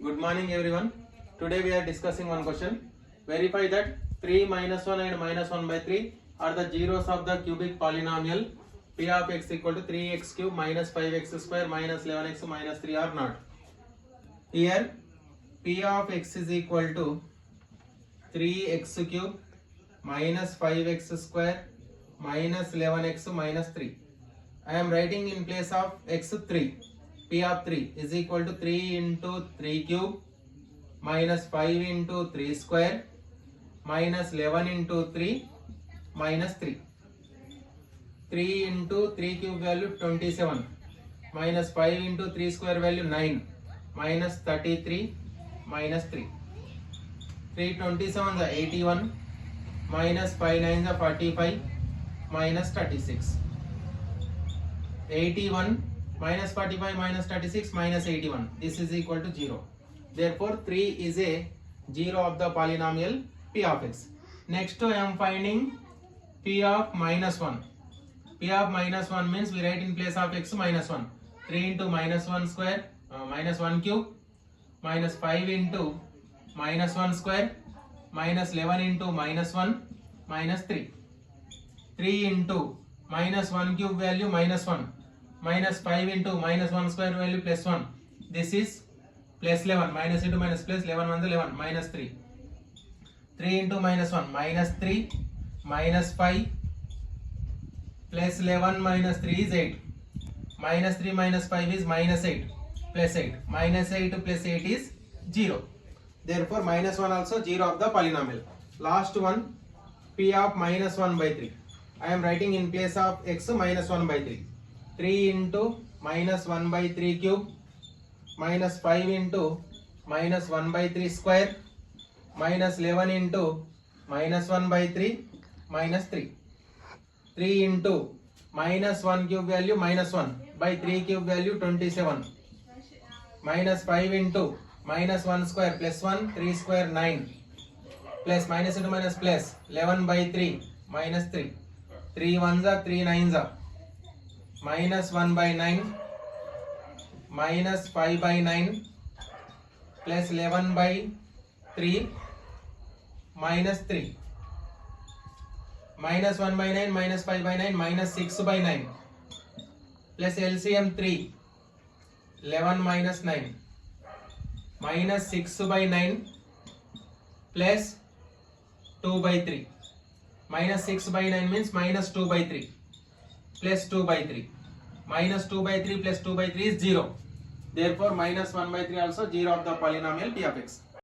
Good morning everyone. Today we are discussing one question. Verify that 3 minus 1 and minus 1 by 3 are the zeros of the cubic polynomial p of x equal to 3x cube minus 5x square minus 11x minus 3 or not. Here p of x is equal to 3x cube minus 5x square minus 11x minus 3. I am writing in place of x 3. P of 3 is equal to 3 into 3 cube minus 5 into 3 square minus 11 into 3 minus 3. 3 into 3 cube value 27 minus 5 into 3 square value 9 minus 33 minus 3. 3 27 is 81 minus 5 9 is 45 minus 36. 81 minus 45 minus 36 minus 81. This is equal to 0. Therefore 3 is a 0 of the polynomial p of x. Next I am finding p of minus 1. P of minus 1 means we write in place of x minus 1. 3 into minus 1 square minus 1 cube minus 5 into minus 1 square minus 11 into minus 1 minus 3. 3 into minus 1 cube value minus 1 minus 5 into minus 1 square value plus 1. This is plus 11. Minus into minus plus 11 1 is 11 minus 3. 3 into minus 1 minus 3 minus 5 plus 11 minus 3 is 8. Minus 3 minus 5 is minus 8 plus 8. Minus 8 plus 8 is 0. Therefore minus 1 also 0 of the polynomial. Last one, p of minus 1 by 3. I am writing in place of x minus 1 by 3. 3 into minus 1 by 3 cube minus 5 into minus 1 by 3 square minus 11 into minus 1 by 3 minus 3. 3 into minus 1 cube value minus 1 by 3 cube value 27 minus 5 into minus 1 square plus 1 3 square 9 plus minus into minus plus 11 by 3 minus 3. 3 ones are 3 nines are minus 1 by 9 minus 5 by 9 plus 11 by 3 minus 3 minus 1 by 9 minus 5 by 9 minus 6 by 9 plus LCM 3 11 minus 9 minus 6 by 9 plus 2 by 3 minus 6 by 9 means minus 2 by 3 plus 2 by 3 minus 2 by 3 plus 2 by 3 is 0. Therefore minus 1 by 3 also 0 of the polynomial p of x.